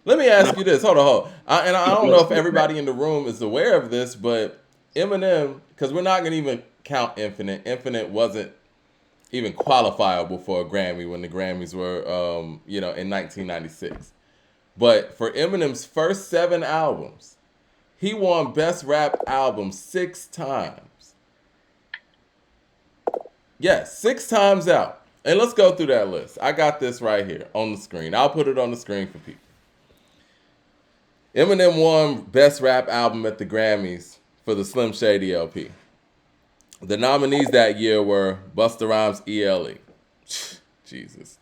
Let me No, ask you this. Hold on. I don't know if no, everybody in the room is aware of this, but Eminem, because we're not gonna even count Infinite. Infinite wasn't even qualifiable for a Grammy when the Grammys were, in 1996. But for Eminem's first 7 albums, he won Best Rap Album 6 times. Yes, 6 times out. And let's go through that list. I got this right here on the screen. I'll put it on the screen for people. Eminem won Best Rap Album at the Grammys for the Slim Shady LP. The nominees that year were Busta Rhymes' ELE. Jesus.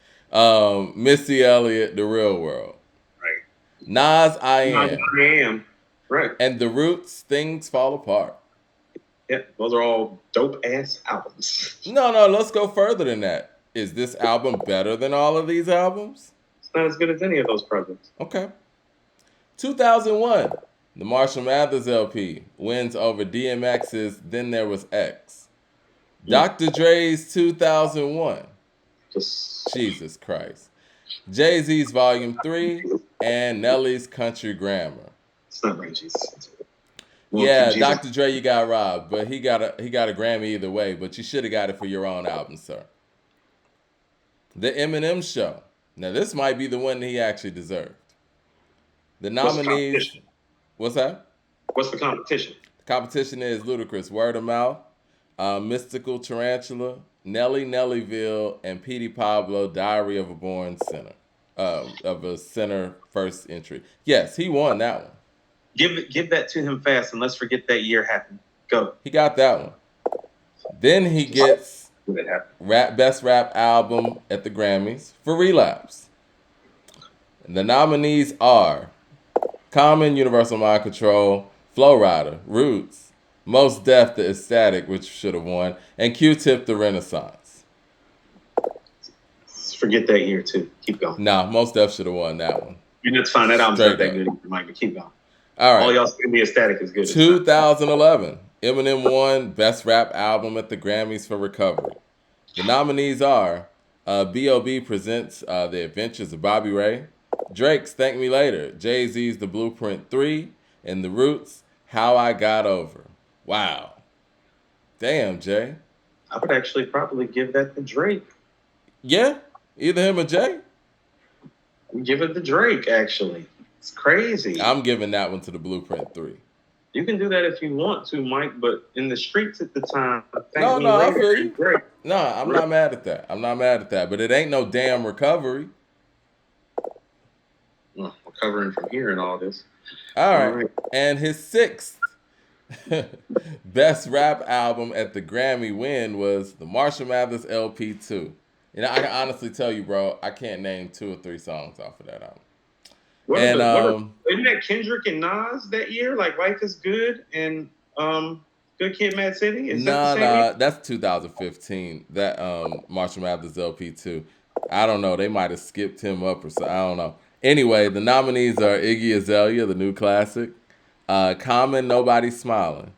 Missy Elliott, The Real World. right. Nas, I No, Am. I am. Right. And The Roots, Things Fall Apart. Yeah, those are all dope ass albums. No, let's go further than that. Is this album better than all of these albums? It's not as good as any of those projects. Okay. 2001, the Marshall Mathers LP wins over DMX's Then There Was X. Mm. Dr. Dre's 2001, Just Jesus Christ. Jay-Z's Volume 3, and Nelly's Country Grammar. it's not righteous. Well, Yeah, Jesus. Dr. Dre, you got robbed, but he got a Grammy either way, but you should have got it for your own album, sir. The Eminem Show. Now this might be the one that he actually deserved. The What's the nominees, competition? what's that? What's the competition? The competition is Ludacris, Word of Mouth, Mystical Tarantula, Nelly Nellyville, and Petey Pablo, Diary of a Born Sinner. Of a Sinner first entry. Yes, he won that one. Give that to him fast, and let's forget that year happened. Go. He got that one. Then he Just gets let it happen. Best Rap Album at the Grammys for Relapse. The nominees are Common, Universal Mind Control, Flow Rider, Roots, Most Def, The Ecstatic, which should have won, and Q-Tip, The Renaissance. Forget that year too. Keep going. Nah, Most Def should have won that one. And that's fine. That album's not Straight that up. good, Mike. But keep going. All All right. y'all saying the aesthetic is good. It's not. 2011, Eminem won Best Rap Album at the Grammys for Recovery. The nominees are B.O.B. presents The Adventures of Bobby Ray, Drake's Thank Me Later, Jay-Z's The Blueprint 3, and The Roots, How I Got Over. Wow. Damn, Jay. I would actually probably give that to Drake. Yeah? Either him or Jay? Give it to Drake. Actually, it's crazy. I'm giving that one to The Blueprint 3. You can do that if you want to, Mike. But in the streets at the time, thank No, me I later. feel you. Drake. No, I'm not mad at that. I'm not mad at that. But it ain't no damn recovery. Well, recovering from hearing all this. All All right. right. And his sixth best rap album at the Grammy win was the Marshall Mathers LP2. I can honestly tell you, bro, I can't name 2 or 3 songs off of that album. What are And the what are isn't that Kendrick and Nas that year? Like Life is Good and Good Kid, Mad City. Is that the same year? that's 2015. That Marshall Mathers LP2. I don't know. They might have skipped him up or so. I don't know. Anyway, the nominees are Iggy Azalea, the new classic, Common, Nobody Smiling,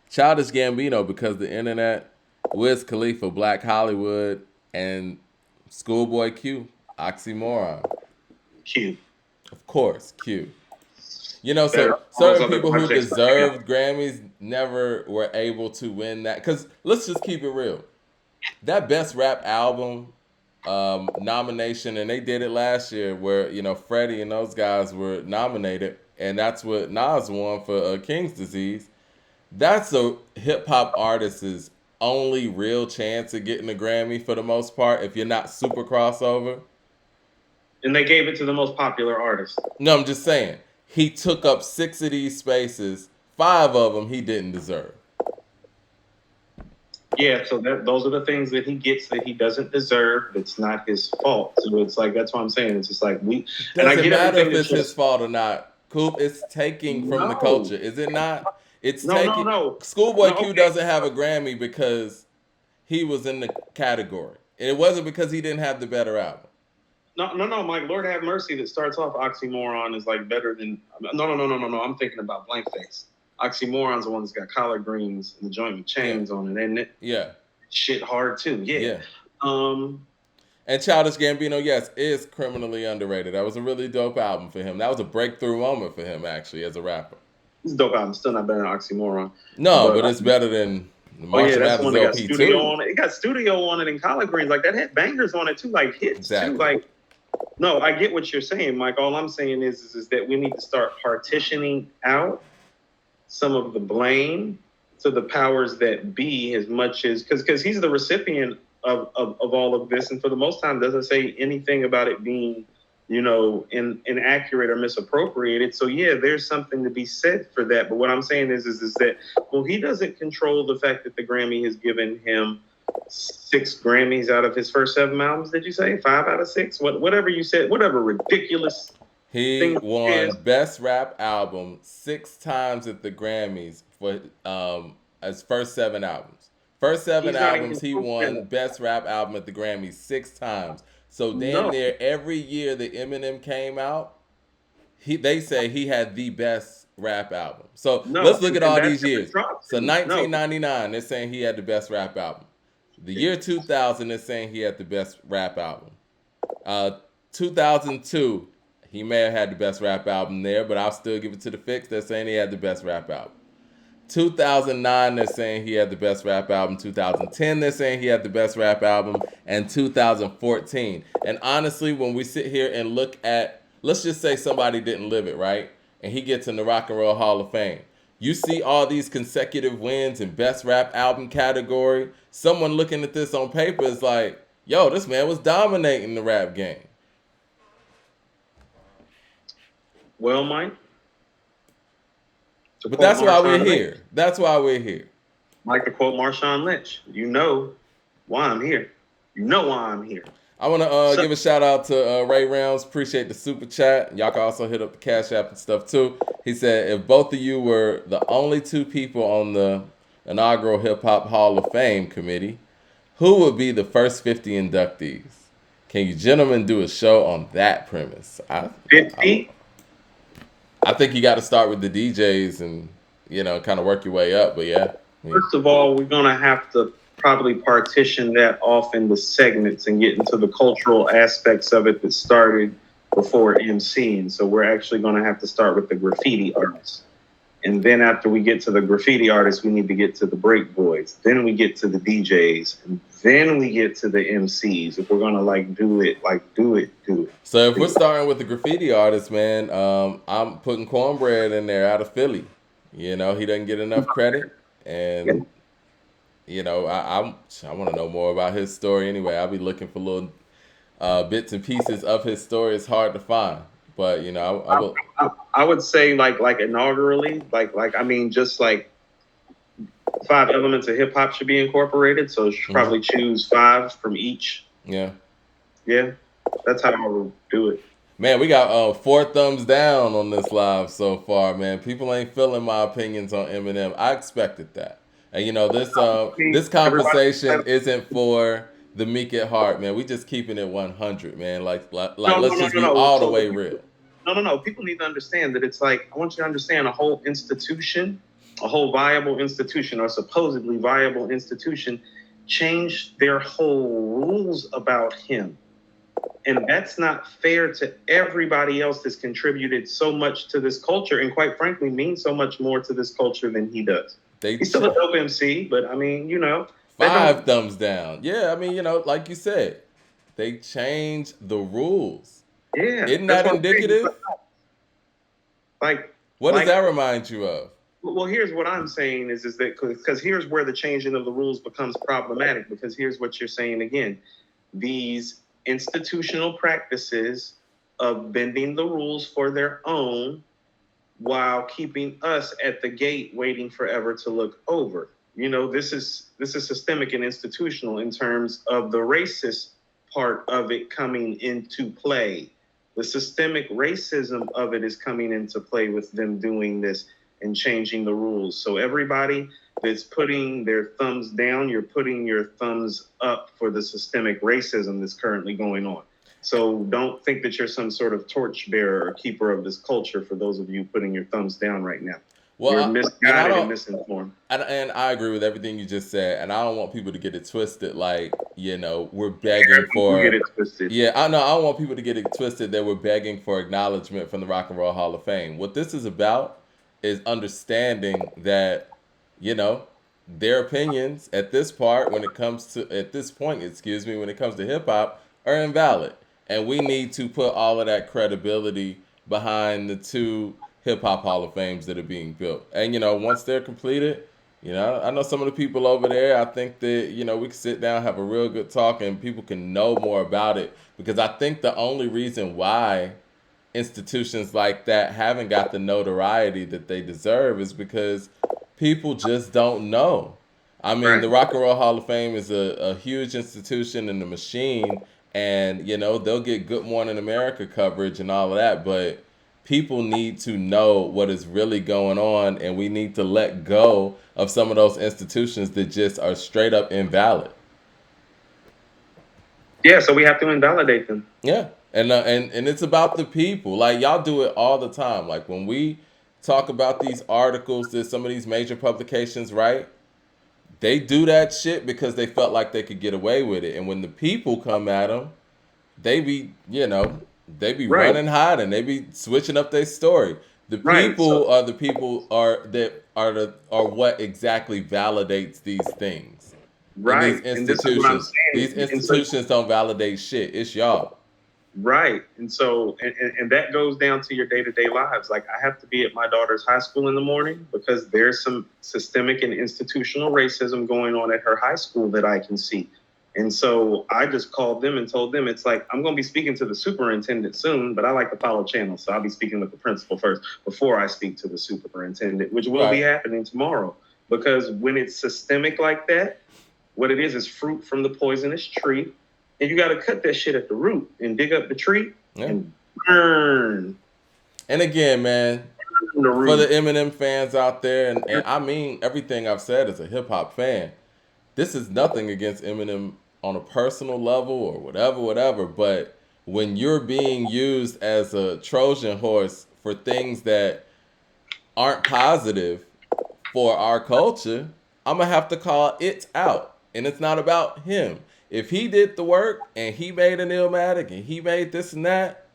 Childish Gambino, Because the Internet, Wiz Khalifa, Black Hollywood, and Schoolboy Q, Oxymoron. Q. Of course, Q. So Better all those certain other people who projects put together. deserved Grammys never were able to win that. Because let's just keep it real. That best rap album nomination, and they did it last year, where Freddie and those guys were nominated, and that's what Nas won for King's Disease. That's a hip hop artist's only real chance of getting a Grammy for the most part. If you're not super crossover, And they gave it to the most popular artist. no, I'm just saying he took up 6 of these spaces. 5 of them he didn't deserve. Yeah, so those are the things that he gets that he doesn't deserve. It's not his fault. So it's like that's what I'm saying. It's just like and I Doesn't get matter everything if that's it's his just fault or not. Coop, it's taking from the no, culture, is it not? It's no, no, taking. no, Schoolboy no. Q Okay, doesn't have a Grammy because he was in the category, and it wasn't because he didn't have the better album. no, no, no. Mike, Lord have mercy. That starts off oxymoron is like better than no. I'm thinking about blank face. Oxymoron's the one that's got collard greens and the joint with Yeah, chains on it, and it yeah, shit hard too. Yeah. yeah. Um. And Childish Gambino, yes, is criminally underrated. That was a really dope album for him. That was a breakthrough moment for him, actually, as a rapper. It's a dope album. Still not better than Oxymoron. No, But but it's better than oh yeah, Marshall that's the Mathers one that got LP studio two. on it. It got studio on it in collard greens. Like that had bangers on it too, like hits too. Exactly. Like no, I get what you're saying, Mike. All I'm saying is that we need to start partitioning out some of the blame to the powers that be as much as because he's the recipient of all of this, and for the most time doesn't say anything about it being inaccurate or misappropriated. So yeah, there's something to be said for that. But what I'm saying is that well, he doesn't control the fact that the Grammy has given him 6 Grammys out of his first 7 albums. Did you say 5 out of 6? Whatever you said, whatever ridiculous He thing won is. Best Rap Album 6 times at the Grammys for his first 7 albums. First seven He's not even albums, he won Best Rap Album at the Grammys 6 times. So damn no, near every year that Eminem came out, they say he had the best rap album. So no, let's look at and all that's these the years. So atrocity. No, 1999, they're saying he had the best rap album. The year 2000, they're saying he had the best rap album. 2002, he may have had the best rap album there, but I'll still give it to the Fix. They're saying he had the best rap album. 2009, they're saying he had the best rap album. 2010, they're saying he had the best rap album. And 2014. And honestly, when we sit here and look at, let's just say somebody didn't live it, right? And he gets in the Rock and Roll Hall of Fame. You see all these consecutive wins in best rap album category. Someone looking at this on paper is like, yo, this man was dominating the rap game. well, Mike. But that's why we're here. That's why we're here. Mike, to quote Marshawn Lynch, you know why I'm here. You know why I'm here. I want to give a shout out to Ray Rounds. Appreciate the super chat. Y'all can also hit up the Cash App and stuff too. He said, if both of you were the only 2 people on the Inaugural Hip Hop Hall of Fame committee, who would be the first 50 inductees? Can you gentlemen do a show on that premise? 50? I think you got to start with the DJs and, kind of work your way up. But yeah. First of all, we're going to have to probably partition that off into segments and get into the cultural aspects of it that started before MCing. So we're actually going to have to start with the graffiti artists. And then after we get to the graffiti artists, we need to get to the break boys. Then we get to the DJs. And then we get to the MCs. If we're going to do it. So if we're starting with the graffiti artists, man, I'm putting Cornbread in there out of Philly. He doesn't get enough credit. And, I want to know more about his story anyway. I'll be looking for little bits and pieces of his story. It's hard to find. But, I would say like inaugurally, just like 5 elements of hip hop should be incorporated. So should probably choose 5 from each. Yeah. Yeah. That's how I would do it. Man, we got 4 thumbs down on this live so far, man. People ain't feeling my opinions on Eminem. I expected that. And this conversation isn't for the meek at heart, man. We just keeping it 100, man. Let's just be all the way real. No. People need to understand that it's like, I want you to understand a whole institution, a whole viable institution or supposedly viable institution changed their whole rules about him. And that's not fair to everybody else that's contributed so much to this culture and quite frankly means so much more to this culture than he does. He's still a dope MC, but 5 thumbs down. Yeah, like you said, they changed the rules. Yeah. Isn't that indicative? What does that remind you of? Well, here's what I'm saying is that because here's where the changing of the rules becomes problematic, because here's what you're saying again. These institutional practices of bending the rules for their own while keeping us at the gate waiting forever to look over. This is systemic and institutional in terms of the racist part of it coming into play. The systemic racism of it is coming into play with them doing this and changing the rules. So everybody that's putting their thumbs down, you're putting your thumbs up for the systemic racism that's currently going on. So don't think that you're some sort of torchbearer or keeper of this culture for those of you putting your thumbs down right now. Well, We're and I misguided and don't, misinformed. and I agree with everything you just said, and I don't want people to get it twisted. Like, we're begging People get for. it twisted. Yeah, I know. I don't want people to get it twisted that we're begging for acknowledgement from the Rock and Roll Hall of Fame. What this is about is understanding that, you know, their opinions at this point, excuse me, when it comes to hip hop, are invalid, and we need to put all of that credibility behind the two hip hop Hall of Fames that are being built. And once they're completed, I know some of the people over there. I think that we can sit down, have a real good talk, and people can know more about it. Because I think the only reason why institutions like that haven't got the notoriety that they deserve is because people just don't know. I mean, Right. the Rock and Roll Hall of Fame is a huge institution and a machine, and they'll get Good Morning America coverage and all of that, but people need to know what is really going on, and we need to let go of some of those institutions that just are straight up invalid. Yeah, so we have to invalidate them. Yeah, and it's about the people. Like, y'all do it all the time. Like, when we talk about these articles that some of these major publications write, they do that shit because they felt like they could get away with it. And when the people come at them, they be they be Right. running hiding. They be switching up their story. The Right. people So are the people are what exactly validates these things. And right. And this is what I'm these saying. And so institutions don't validate shit. It's y'all. right. And so and that goes down to your day-to-day lives. Like I have to be at my daughter's high school in the morning because there's some systemic and institutional racism going on at her high school that I can see. And so I just called them and told them, it's like, I'm going to be speaking to the superintendent soon, but I like to follow channels. So I'll be speaking with the principal first before I speak to the superintendent, which will be Right. happening tomorrow. Because when it's systemic like that, what it is fruit from the poisonous tree. And you got to cut that shit at the root and dig up the tree Yeah. and burn And again, man, the for the root. Eminem fans out there, and I mean everything I've said as a hip hop fan, this is nothing against Eminem on a personal level or whatever. But when you're being used as a Trojan horse for things that aren't positive for our culture, I'm gonna have to call it out. And it's not about him. If he did the work and he made an Illmatic and he made this and that,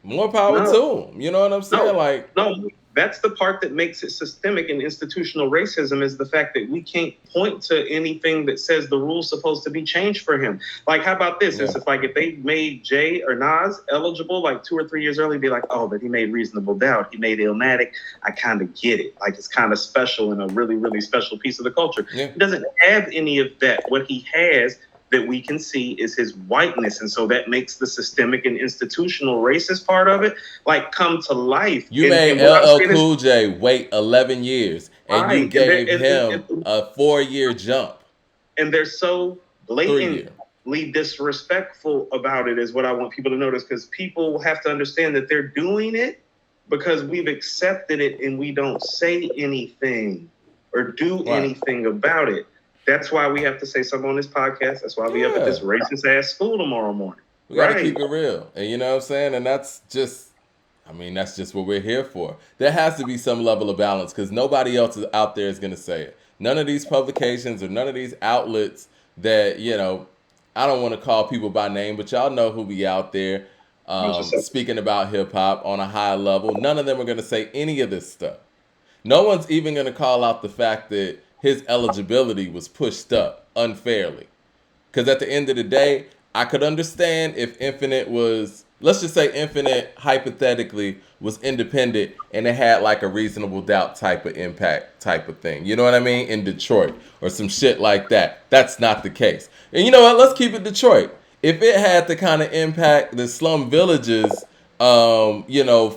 more power No, to him. You know what I'm saying? no, Like, no. That's the part that makes it systemic and institutional racism is the fact that we can't point to anything that says the rule's supposed to be changed for him. Like, how about this? yeah, It's like if they made Jay or Nas eligible like 2 or 3 years early, be like, oh, but he made Reasonable Doubt. He made Illmatic. I kind of get it. Like, it's kind of special and a really, really special piece of the culture. yeah. He doesn't have any of that. What he has that we can see is his whiteness. And so that makes the systemic and institutional racist part of it like come to life. You And made what I'm LL saying is Cool J wait 11 years, and you right. And gave him a 4-year jump. they're so 3 year. blatantly disrespectful about it is what I want people to notice because people have to understand that they're doing it because we've accepted it and we don't say anything or do Right. anything about it. That's why we have to say something on this podcast. That's why we up at this racist ass school tomorrow morning. We got to Right. keep it real. And you know what I'm saying? And that's just what we're here for. There has to be some level of balance because nobody else is out there is going to say it. None of these publications or none of these outlets that, I don't want to call people by name, but y'all know who be out there speaking about hip hop on a high level. None of them are going to say any of this stuff. No one's even going to call out the fact that his eligibility was pushed up unfairly. Because at the end of the day, I could understand if Infinite was, let's just say Infinite hypothetically was independent and it had like a Reasonable Doubt type of impact type of thing. You know what I mean? In Detroit or some shit like that. That's not the case. And you know what? Let's keep it Detroit. If it had the kind of impact that Slum Village's,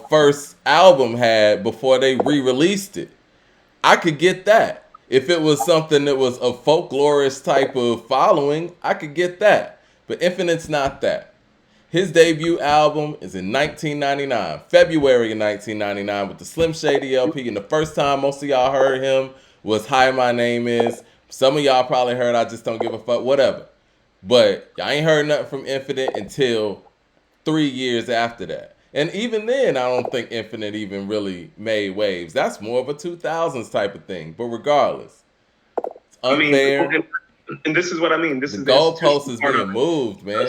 first album had before they re-released it, I could get that. If it was something that was a folklorist type of following, I could get that. But Infinite's not that. His debut album is in 1999, February of 1999, with the Slim Shady LP. And the first time most of y'all heard him was Hi, My Name Is. Some of y'all probably heard I Just Don't Give a Fuck, whatever. But y'all ain't heard nothing from Infinite until 3 years after that. And even then, I don't think Infinite even really made waves. That's more of a 2000s type of thing. But regardless, it's I mean, unfair. and this is what I mean. This The is the goalpost institutional is part of being it. moved, man.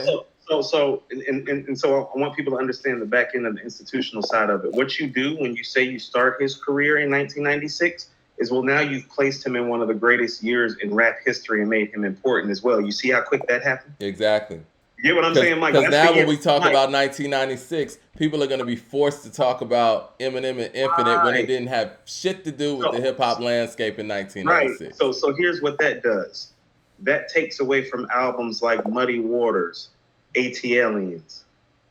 And so I want people to understand the back end of the institutional side of it. What you do when you say you start his career in 1996 is, well, now you've placed him in one of the greatest years in rap history and made him important as well. You see how quick that happened? Exactly. You get what I'm saying, Mike? Because That's the now when year. we talk Mike, about 1996, people are going to be forced to talk about Eminem and Infinite when it right. didn't have shit to do with the So, hip hop landscape in right. 1996. So here's what that does. That takes away from albums like Muddy Waters, ATLians.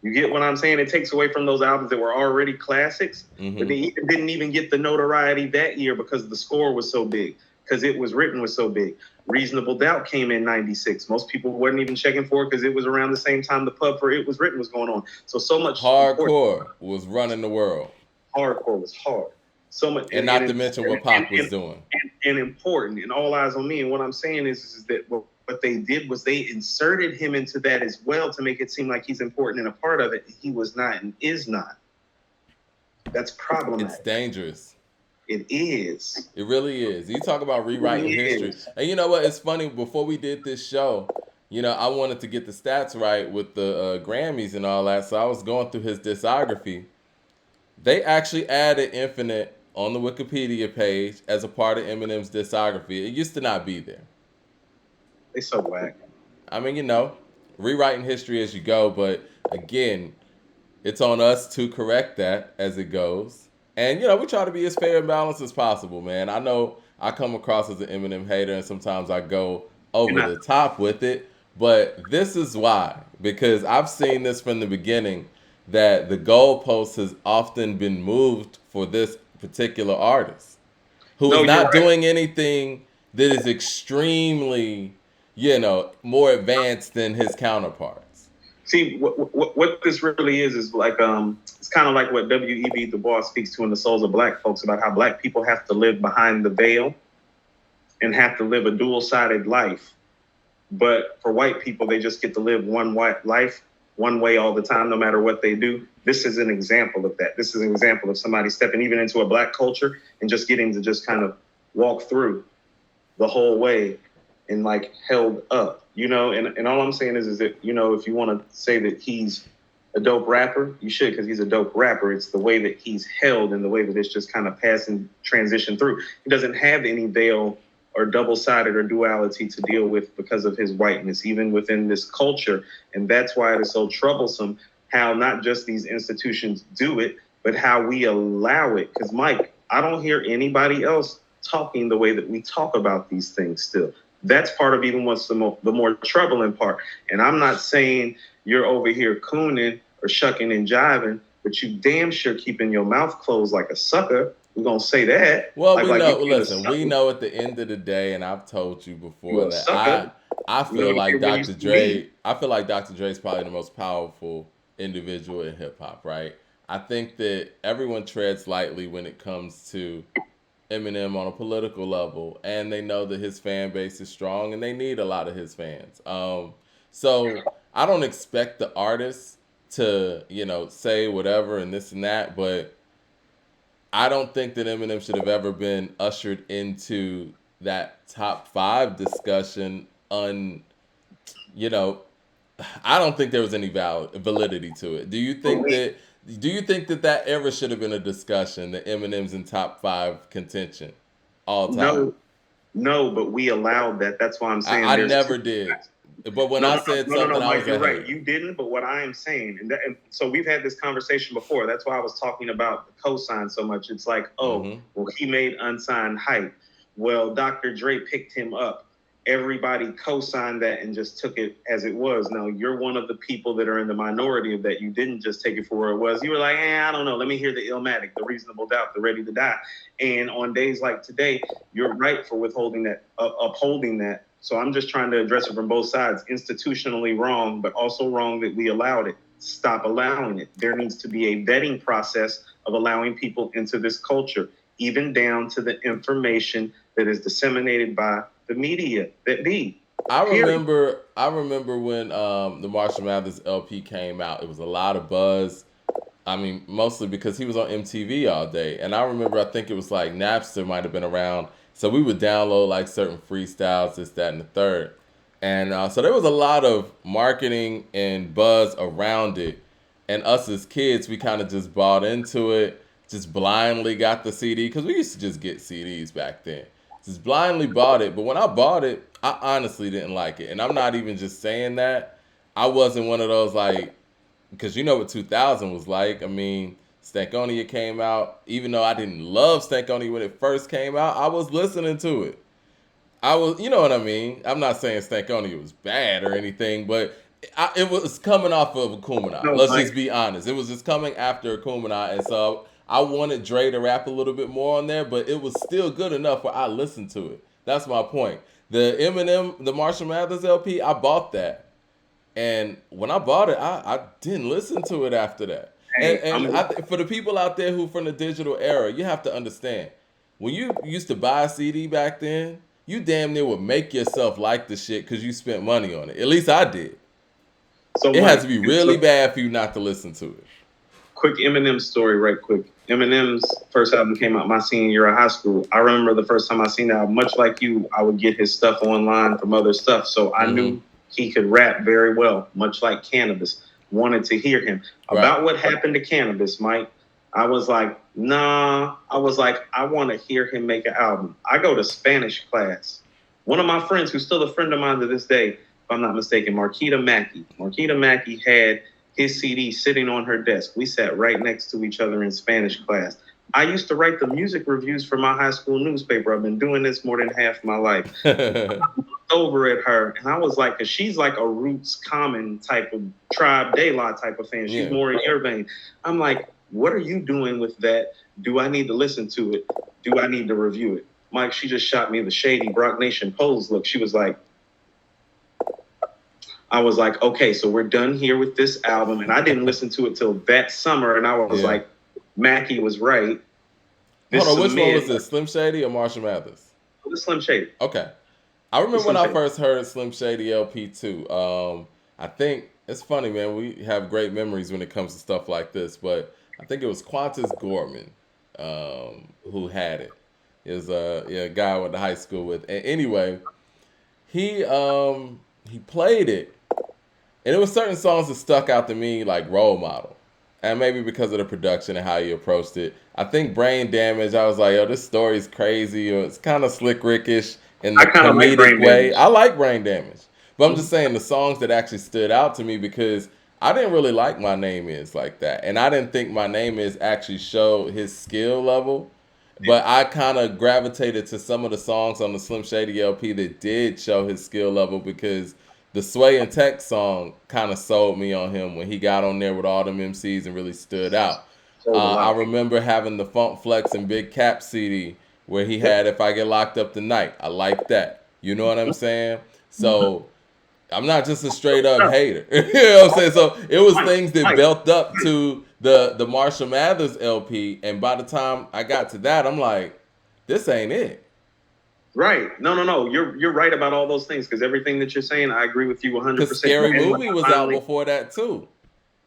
You get what I'm saying? It takes away from those albums that were already classics, but they didn't even get the notoriety that year because the score was so big, because it was written was so big. Reasonable Doubt came in 96. Most people wasn't even checking for it because it was around the same time the pub for It Was Written was going on. So much Hardcore was running the world. hardcore was hard. So much, And not to mention what Pac was doing. And important, and All Eyes on Me. And what I'm saying is that what they did was they inserted him into that as well to make it seem like he's important and a part of it. He was not and is not. That's problematic. It's dangerous. It is. It really is. You talk about rewriting history. And you know what? It's funny. Before we did this show, I wanted to get the stats right with the Grammys and all that. So I was going through his discography. They actually added Infinite on the Wikipedia page as a part of Eminem's discography. It used to not be there. They so whack. I mean, rewriting history as you go, but again, it's on us to correct that as it goes. And we try to be as fair and balanced as possible, man. I know I come across as an Eminem hater, and sometimes I go over the top with it, but this is why. Because I've seen this from the beginning, that the goalpost has often been moved for this particular artist, who is not doing anything that is extremely, more advanced than his counterparts. See, what this really is like, it's kind of like what W.E.B. Du Bois speaks to in The Souls of Black Folks, about how Black people have to live behind the veil and have to live a dual-sided life. But for white people, they just get to live one white life, one way all the time, no matter what they do. This is an example of that. This is an example of somebody stepping even into a Black culture and just getting to just kind of walk through the whole way and like held up, and all I'm saying is that, if you want to say that he's a dope rapper, you should, because he's a dope rapper. It's the way that he's held and the way that it's just kind of passing transition through. He doesn't have any veil or double-sided or duality to deal with because of his whiteness, even within this culture. And that's why it is so troublesome how not just these institutions do it, but how we allow it. Because, Mike, I don't hear anybody else talking the way that we talk about these things still. That's part of even what's the more troubling part. And I'm not saying you're over here cooning or shucking and jiving, but you damn sure keeping your mouth closed like a sucker. We're going to say that. Well, we know at the end of the day, and I've told you before that I feel like Dr. Dre, I feel like Dr. Dre is probably the most powerful individual in hip hop, right? I think that everyone treads lightly when it comes to Eminem on a political level, and they know that his fan base is strong and they need a lot of his fans. So I don't expect the artist to, say whatever and this and that, but I don't think that Eminem should have ever been ushered into that top 5 discussion I don't think there was any validity to it. Do you think that ever should have been a discussion, that Eminem's in top 5 contention all time? No, but we allowed that. That's why I'm saying I never did. But when I said something, I was you're right. You didn't, but what I am saying, and so we've had this conversation before. That's why I was talking about the cosign so much. It's like, well, he made unsigned hype. Well, Dr. Dre picked him up. Everybody co-signed that and just took it as it was. Now, you're one of the people that are in the minority of that. You didn't just take it for where it was. You were like, I don't know. Let me hear the Illmatic, the Reasonable Doubt, the Ready to Die. And on days like today, you're right for withholding that, upholding that. So I'm just trying to address it from both sides. Institutionally wrong, but also wrong that we allowed it. Stop allowing it. There needs to be a vetting process of allowing people into this culture, even down to the information that is disseminated by the media that be. I remember when the Marshall Mathers LP came out. It was a lot of buzz. I mean, mostly because he was on MTV all day. And I remember, I think it was like Napster might have been around. So we would download like certain freestyles, this, that, and the third. And so there was a lot of marketing and buzz around it. And us as kids, we kind of just bought into it, just blindly got the CD, because we used to just get CDs back then. Just blindly bought it. But when I bought it, I honestly didn't like it. And I'm not even just saying that. I wasn't one of those like, because you know what 2000 was like. I mean, Stankonia came out. Even though I didn't love Stankonia when it first came out, I was listening to it. I was, you know what I mean. I'm not saying Stankonia was bad or anything, but it was coming off of Akumanai. No, Let's Mike. just be honest. It was just coming after Akumanai, and so I wanted Dre to rap a little bit more on there, but it was still good enough where I listened to it. That's my point. The Eminem, the Marshall Mathers LP, I bought that. And when I bought it, I didn't listen to it after that. And, Hey, and I, for the people out there who from the digital era, you have to understand, when you used to buy a CD back then, you damn near would make yourself like the shit because you spent money on it. At least I did. so It had Mike, to be really bad for you not to listen to it. quick Eminem story, right quick. Eminem's first album came out my senior year of high school. I remember the first time I seen that. Much like you, I would get his stuff online from other stuff, so I Mm-hmm. knew he could rap very well. Much like Cannabis, wanted to hear him Right. about what happened to Cannabis, Mike. I was like, nah. I was like, I want to hear him make an album. I go to Spanish class. One of my friends, who's still a friend of mine to this day, if I'm not mistaken, Marquita Mackey. Marquita Mackey had his CD sitting on her desk. We sat right next to each other in Spanish class. I used to write the music reviews for my high school newspaper. I've been doing this more than half my life. Over at her, and I was like, because she's like a Roots Common type of Tribe De La type of fan. She's Yeah. more in your vein. I'm like, what are you doing with that? Do I need to listen to it? Do I need to review it? Mike, she just shot me the shady Brock Nation pose look. She was like, I was like, okay, so we're done here with this album. And I didn't listen to it till that summer. And I was Yeah. like, Mackie was right. This Hold on, which one cement- was this? Slim Shady or Marshall Mathers? The Slim Shady. Okay. I remember Slim when I Shady. first heard Slim Shady LP too. I think it's funny, man. We have great memories when it comes to stuff like this, but I think it was Qantas Gorman who had it. It was a guy I went to high school with. And anyway, he played it, and there were certain songs that stuck out to me like role model, and maybe because of the production and how he approached it. I think Brain Damage. I was like, yo, this story's crazy, or it's kind of slick Rickish in the I kinda like comedic Brain way. Damage. I like Brain Damage, but I'm just saying the songs that actually stood out to me because I didn't really like My Name Is like that, and I didn't think My Name Is actually showed his skill level. But I kind of gravitated to some of the songs on the Slim Shady LP that did show his skill level because the Sway and Tech song kind of sold me on him when he got on there with all them MCs and really stood out. I remember having the Funk Flex and Big Cap CD where he had If I Get Locked Up Tonight. I like that. You know what I'm saying? So I'm not just a straight up hater. You know what I'm saying? So it was things that built up to the Marshall Mathers LP, and by the time I got to that, I'm like, this ain't it. Right. No. You're right about all those things because everything that you're saying, I agree with you 100%. Because Scary And Movie was out before that too.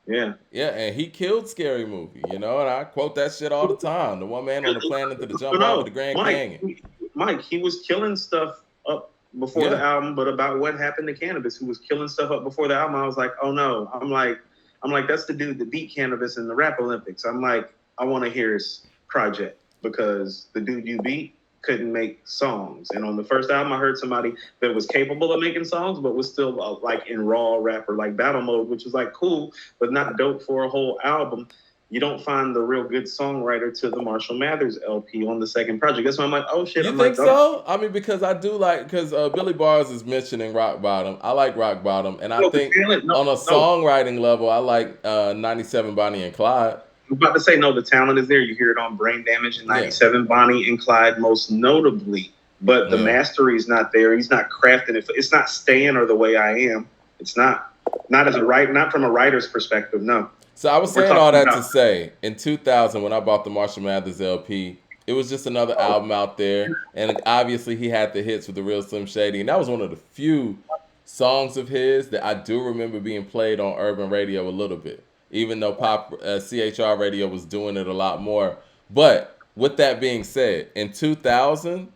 Yeah. Yeah, and he killed Scary Movie, you know, and I quote that shit all the time. The one man on the planet to the jump off of the Grand Canyon. Mike, he was killing stuff up before the album, but about what happened to Cannabis, who was killing stuff up before the album, I was like, oh no. I'm like, that's the dude that beat Cannabis in the Rap Olympics. I'm like, I want to hear his project because the dude you beat couldn't make songs. And on the first album, I heard somebody that was capable of making songs, but was still like in raw rap or like battle mode, which was like cool, but not dope for a whole album. You don't find the real good songwriter to the Marshall Mathers LP on the second project. That's why I'm like, oh shit. You I'm think like, so? I mean, because I do like, because Billy Bars is mentioning Rock Bottom. I like Rock Bottom, and I think on a songwriting level, I like 97 Bonnie and Clyde. I'm about to say, no, the talent is there. You hear it on Brain Damage and 97 Bonnie and Clyde most notably, but the mastery is not there. He's not crafting it. It's not Staying or The Way I Am. It's not as a not from a writer's perspective, no. So I was saying all that to say, in 2000, when I bought the Marshall Mathers LP, it was just another album out there, and obviously he had the hits with the real Slim Shady, and that was one of the few songs of his that I do remember being played on urban radio a little bit. even though pop CHR radio was doing it a lot more. But with that being said, in 2000,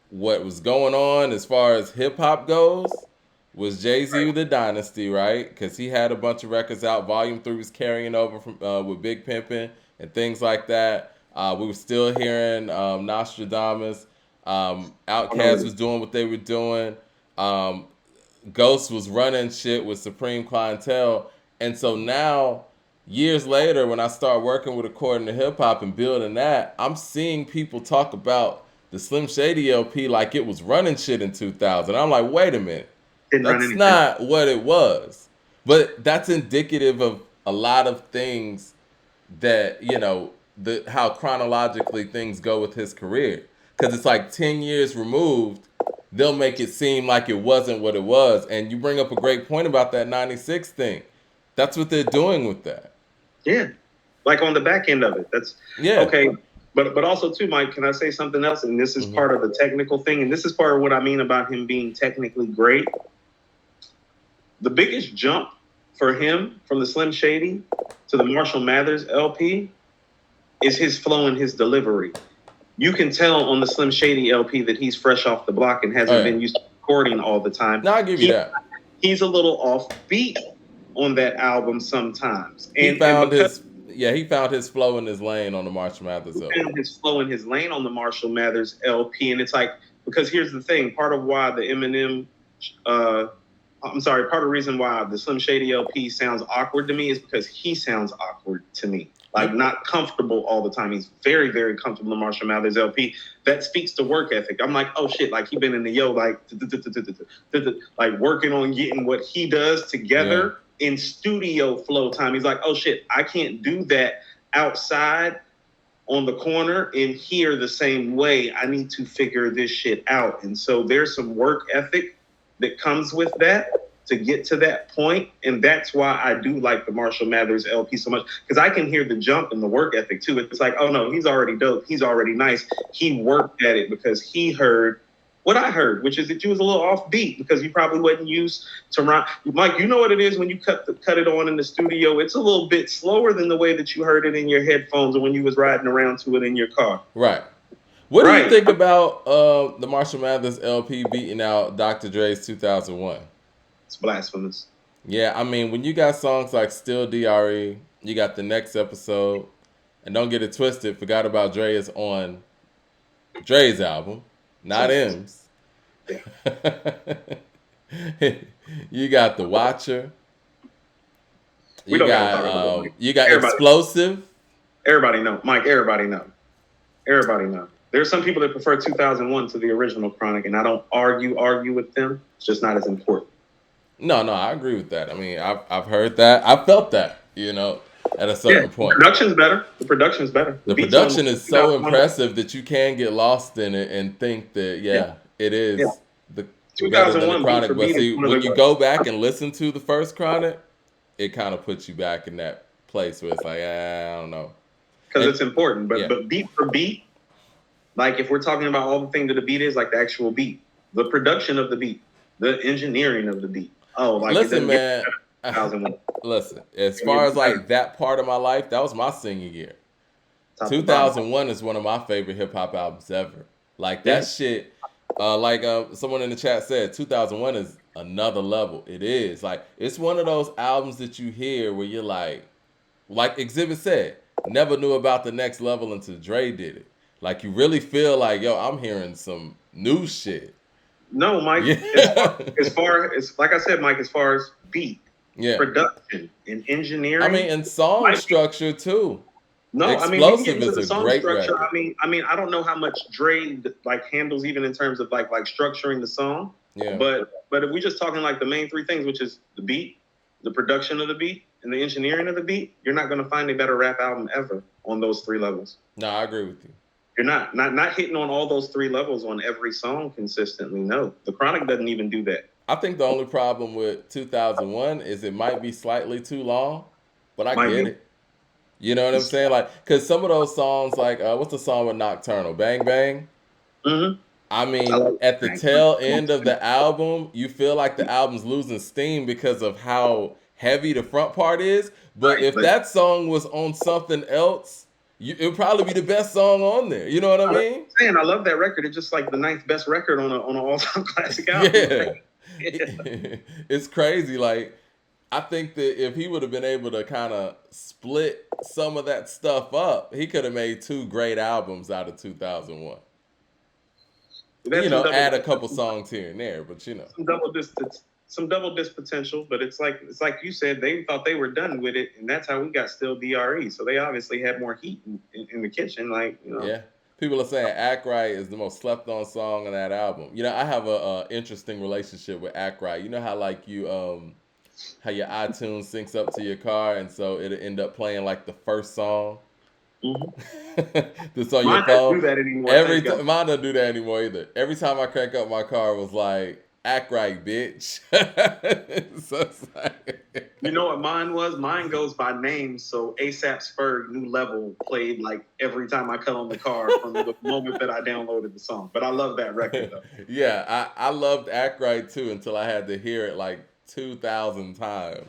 what was going on as far as hip hop goes was Jay Z Right. with the Dynasty, right? Because he had a bunch of records out. Volume 3 was carrying over from with Big Pimpin' and things like that. We were still hearing Nostradamus. Oh, no, Outkast was doing what they were doing. Um, Ghost was running shit with Supreme Clientele. And so now, years later, when I start working with According to Hip Hop and building that, I'm seeing people talk about the Slim Shady LP like it was running shit in 2000. I'm like, wait a minute. didn't run That's anything. not what it was. But that's indicative of a lot of things that, the how chronologically things go with his career. Because it's like 10 years removed, they'll make it seem like it wasn't what it was. And you bring up a great point about that 96 thing. That's what they're doing with that. Yeah, like on the back end of it. That's Yeah. okay. But also too, Mike, can I say something else? And this is Mm-hmm. part of the technical thing, and this is part of what I mean about him being technically great. The biggest jump for him from the Slim Shady to the Marshall Mathers LP is his flow and his delivery. You can tell on the Slim Shady LP that he's fresh off the block and hasn't been used to recording all the time. No, I'll give you that. He's a little offbeat on that album sometimes. He And found because he found his flow in his lane on the Marshall Mathers LP. found his flow in his lane on the Marshall Mathers LP. And it's like, because here's the thing, part of why the Eminem, part of the reason why the Slim Shady LP sounds awkward to me is because he sounds awkward to me. Like, not comfortable all the time. He's very, very comfortable in Marshall Mathers LP. That speaks to work ethic. I'm like, oh shit, like he been in the like working on getting what he does together in studio flow time. He's like, oh shit, I can't do that outside on the corner and here the same way. I need to figure this shit out. And so there's some work ethic that comes with that to get to that point. And that's why I do like the Marshall Mathers LP so much, because I can hear the jump in the work ethic too. It's like, oh no, he's already dope. He's already nice. He worked at it because he heard what I heard, which is that you was a little offbeat because you probably wasn't used to rhyme. Mike, you know what it is when you cut it on in the studio? It's a little bit slower than the way that you heard it in your headphones or when you was riding around to it in your car. Right. What do you think about the Marshall Mathers LP beating out Dr. Dre's 2001? It's blasphemous. Yeah, I mean, when you got songs like Still DRE, you got The Next Episode, and don't get it twisted, Forgot About Dre is on Dre's album, not M's. You got The Watcher. You got Everybody. Explosive. Everybody know. Mike, everybody know. Everybody know. There's some people that prefer 2001 to the original Chronic, and I don't argue with them. It's just not as important. No, I agree with that. I mean, I've heard that. I felt that, at a certain point. The production's better. The production's better. The production is so impressive that you can get lost in it and think that, it is the better than the Chronic. But see, when you go back and listen to the first Chronic, it kind of puts you back in that place where it's like, I don't know. Because it's important. But beat for beat, like if we're talking about all the things that the beat is, like the actual beat, the production of the beat, the engineering of the beat. Oh, like listen, man. Listen, as far as like that part of my life, that was my senior year. 2001 is one of my favorite hip hop albums ever. Like that shit. Someone in the chat said, 2001 is another level. It is like it's one of those albums that you hear where you're like Exhibit said, never knew about the next level until Dre did it. Like you really feel like, yo, I'm hearing some new shit. No, Mike. As far as like I said, Mike, as far as beat, production, and engineering. I mean, and song structure too. No, Explosive is a great structure. record. I mean, I don't know how much Dre like handles even in terms of like structuring the song. Yeah. But if we just talking like the main three things, which is the beat, the production of the beat, and the engineering of the beat, you're not going to find a better rap album ever on those three levels. No, I agree with you. You're not hitting on all those three levels on every song consistently. No, the Chronic doesn't even do that. I think the only problem with 2001 is it might be slightly too long, but I get it. You know what I'm saying? Like, because some of those songs, like, what's the song with Nocturnal? Bang Bang? Mm-hmm. I mean, at the tail end of the album, you feel like the album's losing steam because of how heavy the front part is. But Right, if but that song was on something else, it would probably be the best song on there. You know what I I'm mean? saying I love that record. It's just like the ninth best record on an all time classic album. Yeah. Like, yeah. It's crazy. Like, I think that if he would have been able to kind of split some of that stuff up, he could have made two great albums out of 2001. That's some double Add a couple songs here and there, but some double distance some double disc potential, but it's like you said, they thought they were done with it, and that's how we got Still DRE. So they obviously had more heat in the kitchen, like yeah. People are saying Act Right is the most slept on song on that album. I have a interesting relationship with Act Right. You know how like you how your iTunes syncs up to your car, and so it'll end up playing like the first song that's on your Mine doesn't phone. do that anymore. Every Thank God. time mine don't do that anymore either. Every time I crank up my car, it was like Act Right, bitch. So it's like, You know what mine was? Mine goes by name. So ASAP Ferg New Level played like every time I cut on the car from the moment that I downloaded the song. But I love that record though. yeah, I loved Act Right too until I had to hear it like 2,000 times.